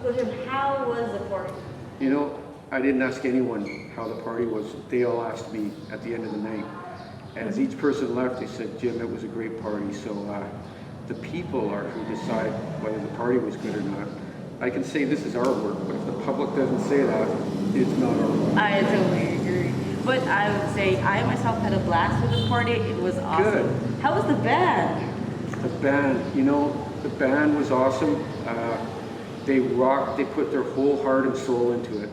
Uncle Jim, how was the party? You know, I didn't ask anyone how the party was. They all asked me at the end of the night. And as each person left, they said, Jim, it was a great party. So the people are who decide whether the party was good or not. I can say this is our work, but if the public doesn't say that, it's not our work. I totally agree. But I would say I myself had a blast with the party. It was awesome. Good. How was the band? The band, you know, the band was awesome. They rocked, they put their whole heart and soul into it.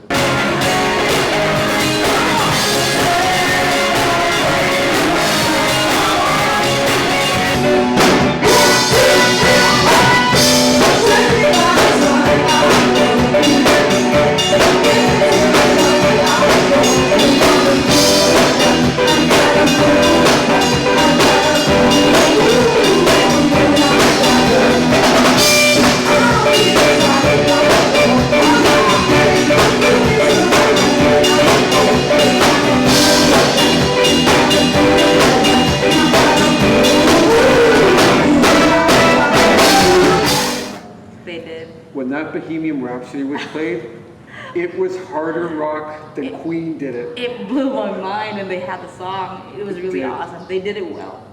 When that Bohemian Rhapsody was played, it was harder rock than Queen did it. It blew my mind, and they had the song. It was really awesome. They did it well.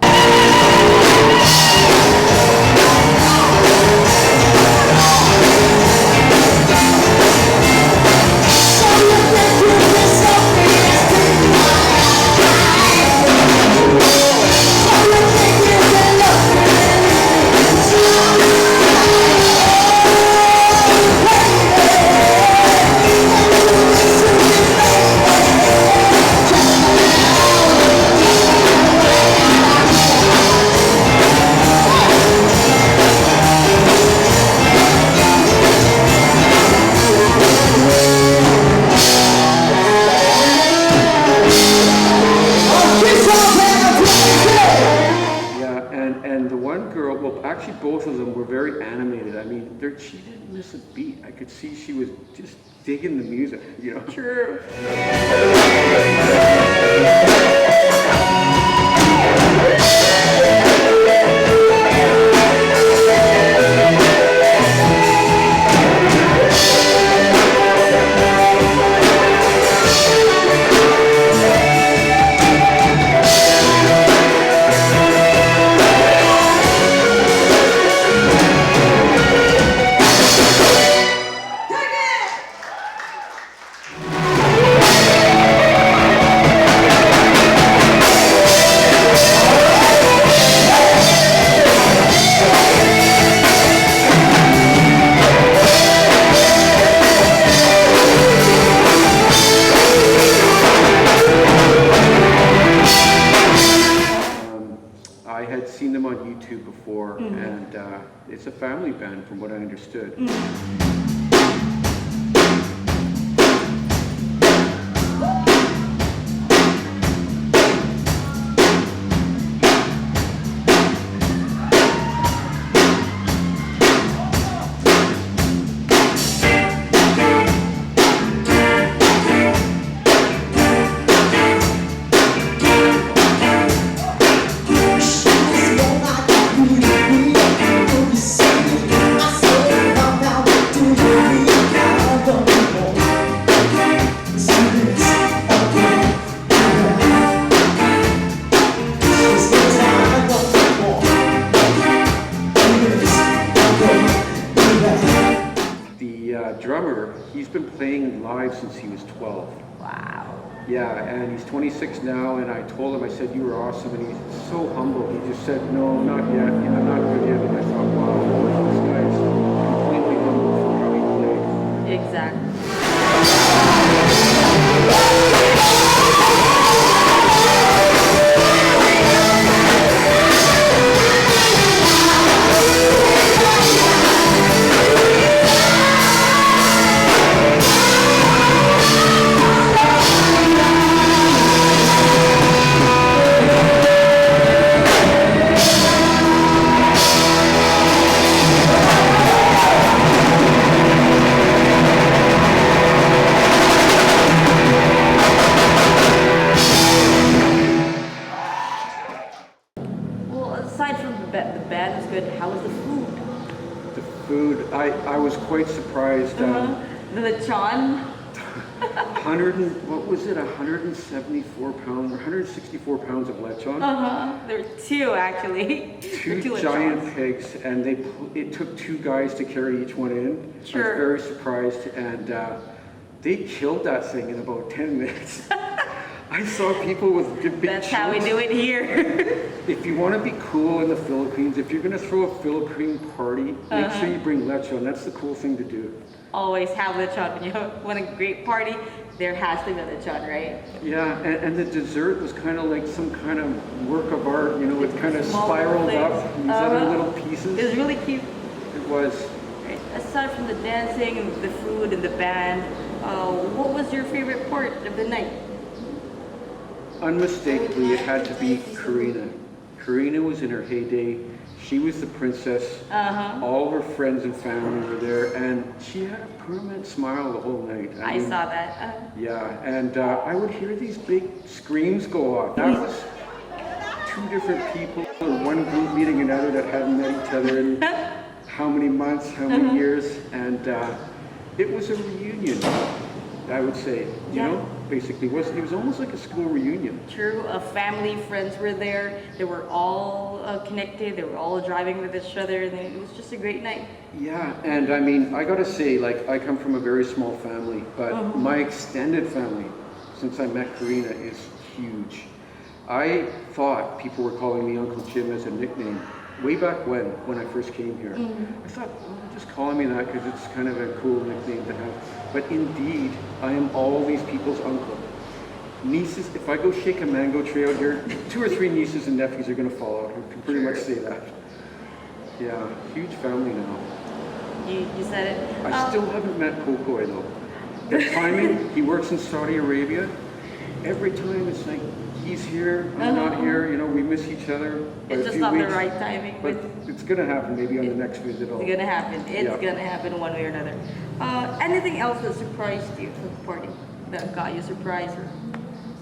Actually, both of them were very animated. I mean, she didn't miss a beat. I could see she was just digging the music, you know? True. I had seen them on YouTube before, and it's a family band from what I understood. Drummer, he's been playing live since he was 12. Wow. Yeah, and he's 26 now, and I told him, I said, you were awesome, and he's so humble. He just said, no, not yet, I'm not good yet, and I thought, wow, this guy's completely humble for how he played. Exactly. was quite surprised. The lechon. 100 and, what was it, 174 pounds or 164 pounds of lechon. There were two actually. Two Two giant lechons. pigs, and it took two guys to carry each one in. Sure. I was very surprised, and they killed that thing in about 10 minutes. I saw people with big That's how we chunks. do it here. If you want to be cool in the Philippines, if you're going to throw a Philippine party, make sure you bring lechon. That's the cool thing to do. Always have lechon when you want a great party. There has to be lechon, right? Yeah, and the dessert was kind of like some kind of work of art, you know, it kind of Small spiraled things. up, these other little pieces. It was really cute. It was. Right. Aside from the dancing and the food and the band, what was your favorite part of the night? Unmistakably, it had to be Karina. Karina was in her heyday. She was the princess. All her friends and family were there, and she had a permanent smile the whole night. I mean, saw that. Yeah, and I would hear these big screams go off. That was two different people in one group meeting another that hadn't met each other in how many months, how many years, and it was a reunion, I would say. You know, basically, it was almost like a school reunion. True, family, friends were there. They were all connected. They were all driving with each other, and it was just a great night. Yeah, and I mean, I gotta say, like, I come from a very small family, but my extended family, since I met Karina, is huge. I thought people were calling me Uncle Jim as a nickname way back when I first came here. I thought, well, they're just calling me that because it's kind of a cool nickname to have. But indeed, I am all these people's uncle. Nieces, if I go shake a mango tree out here, 2 or 3 nieces and nephews are gonna fall out. I can pretty much say that. Yeah, huge family now. You said it. I still haven't met Kokoy though. The timing, he works in Saudi Arabia. Every time it's like, he's here, I'm not here, you know, we miss each other. by It's a just few not weeks. the right timing. But it's gonna happen maybe on the next visit. It's gonna happen. It's Yeah. gonna happen one way or another. Anything else that surprised you from the party? That got you surprised?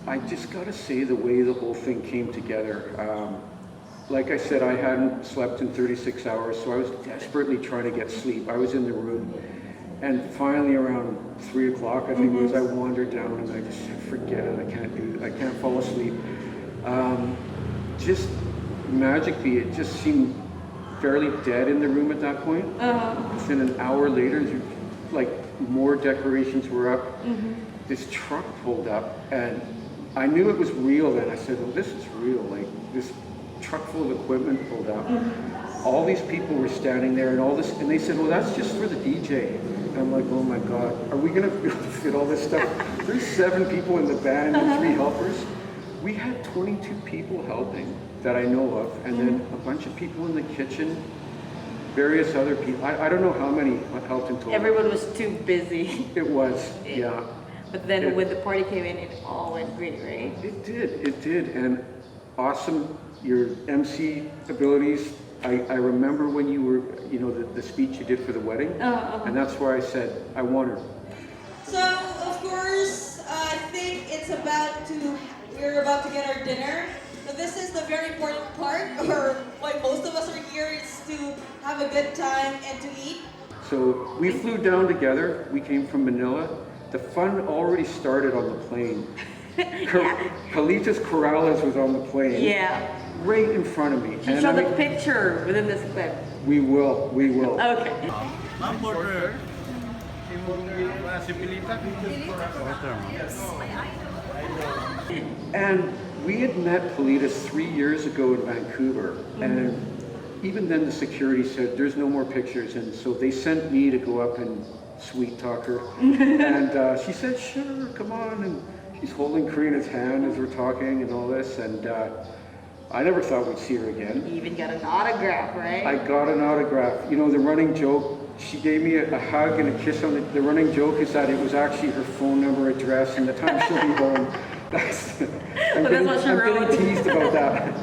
I just gotta say the way the whole thing came together. Like I said, I hadn't slept in 36 hours, so I was desperately trying to get sleep. I was in the room, and finally around 3 o'clock, I think it was, I wandered down and I just said, forget it, I can't do it, I can't fall asleep. Just magically, it just seemed fairly dead in the room at that point. Within an hour later, like more decorations were up. This truck pulled up, and I knew it was real then. I said, well, this is real. Like, this truck full of equipment pulled up. All these people were standing there and all this, and they said, well, that's just for the DJ. And I'm like, oh my God, are we gonna be able to fit all this stuff? There's 7 people in the band and 3 helpers. We had 22 people helping that I know of, and then a bunch of people in the kitchen, various other people. I don't know how many helped in total. Everyone was too busy. It was, yeah. But then when the party came in, it all went great, right? It did, and awesome, your MC abilities. I remember when you were, you know, the speech you did for the wedding, and that's why I said, I want her. So, of course, I think we're about to get our dinner. So this is the very important part, or why most of us are here, is to have a good time and to eat. So we flew down together. We came from Manila. The fun already started on the plane. Carlitos Corrales was on the plane. Yeah. Right in front of me. You show the picture within this clip. We will. Okay. Ma'am, order. Si Pilita. And we had met Politas 3 years ago in Vancouver, and even then the security said, there's no more pictures, and so they sent me to go up and sweet talk her. And she said, sure, come on, and she's holding Karina's hand as we're talking and all this, and I never thought we'd see her again. You even got an autograph, right? I got an autograph. You know, the running joke, she gave me a hug and a kiss on the running joke is that it was actually her phone number, address, and the time she'll be home. I'm getting teased about that.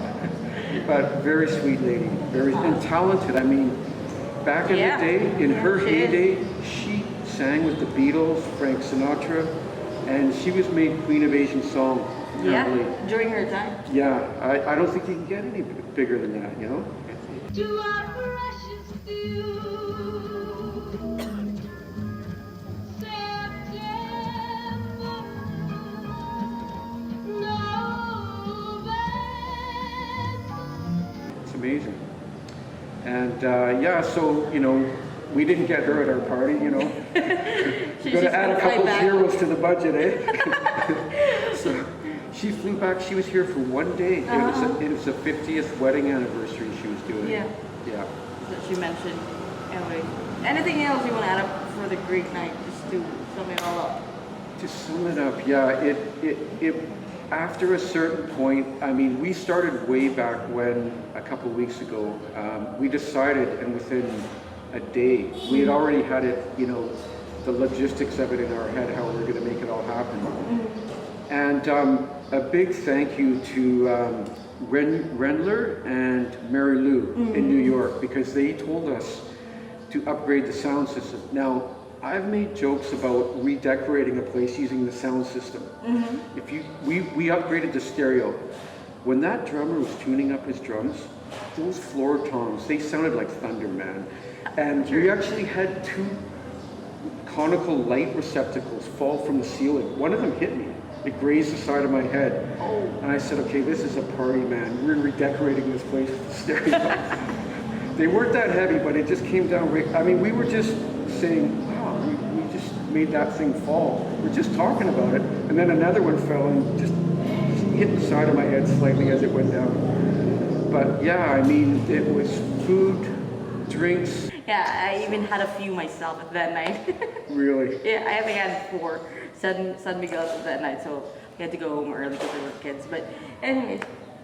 But very sweet lady, very and talented. I mean, back in the day, in her heyday, she sang with the Beatles, Frank Sinatra, and she was made Queen of Asian Song. Apparently. Yeah, during her time. Yeah, I don't think you can get any bigger than that, you know? To our precious few, And yeah, so, you know, we didn't get her at our party, you know. She's Got to add a gonna fly couple back. zeros to the budget, eh? So she flew back. She was here for one day. It was a 50th wedding anniversary she was doing. Yeah. Yeah. That she mentioned. Anyway, anything else you want to add up for the great night, just to sum it all up? To sum it up, yeah, it after a certain point, I mean, we started way back when, a couple weeks ago, we decided, and within a day, we had already had it, you know, the logistics of it in our head, how we're going to make it all happen. And a big thank you to Rendler and Mary Lou in New York, because they told us to upgrade the sound system. Now, I've made jokes about redecorating a place using the sound system. If we upgraded the stereo. When that drummer was tuning up his drums, those floor toms, they sounded like thunder, man. And we actually had 2 conical light receptacles fall from the ceiling. One of them hit me. It grazed the side of my head. And I said, okay, this is a party, man. We're redecorating this place with the stereo. They weren't that heavy, but it just came down. I mean, we were just saying, wow, we just made that thing fall. We're just talking about it. And then another one fell and just hit the side of my head slightly as it went down. But yeah, I mean, it was food, drinks. Yeah, I even had a few myself that night. Really. Yeah, I think I had 4 San Miguel's that night, so we had to go home early because there were kids. But anyway,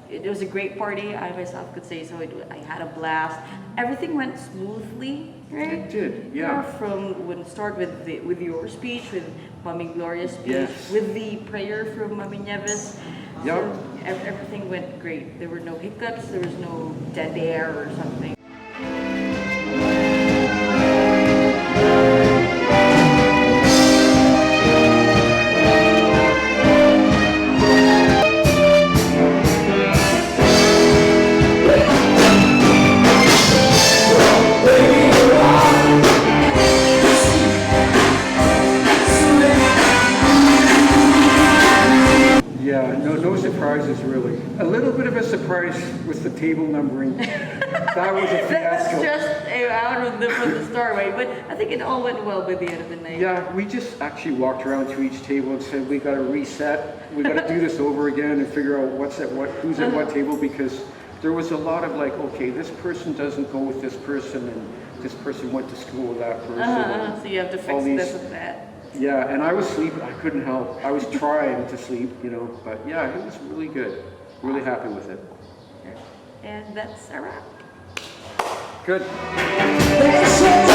it was a great party. I myself could say so. I had a blast. Everything went smoothly, right? It did, yeah. From when start with your speech, with Mami Gloria's speech, Yes. with the prayer from Mami Nieves. Yep. So everything went great. There were no hiccups. There was no dead air or something. Yeah, no surprises really. A little bit of a surprise with the table numbering. That was a That's fiasco. just out of from the start, right? But I think it all went well by the end of the night. Yeah, we just actually walked around to each table and said, we gotta reset. We gotta do this over again and figure out who's at what table, because there was a lot of like, okay, this person doesn't go with this person and this person went to school with that person. and So you have to all fix these- this and that. Yeah, and I was sleeping. I couldn't help. I was trying to sleep, you know, but yeah, it was really good. Really happy with it. And that's a wrap. Good. They say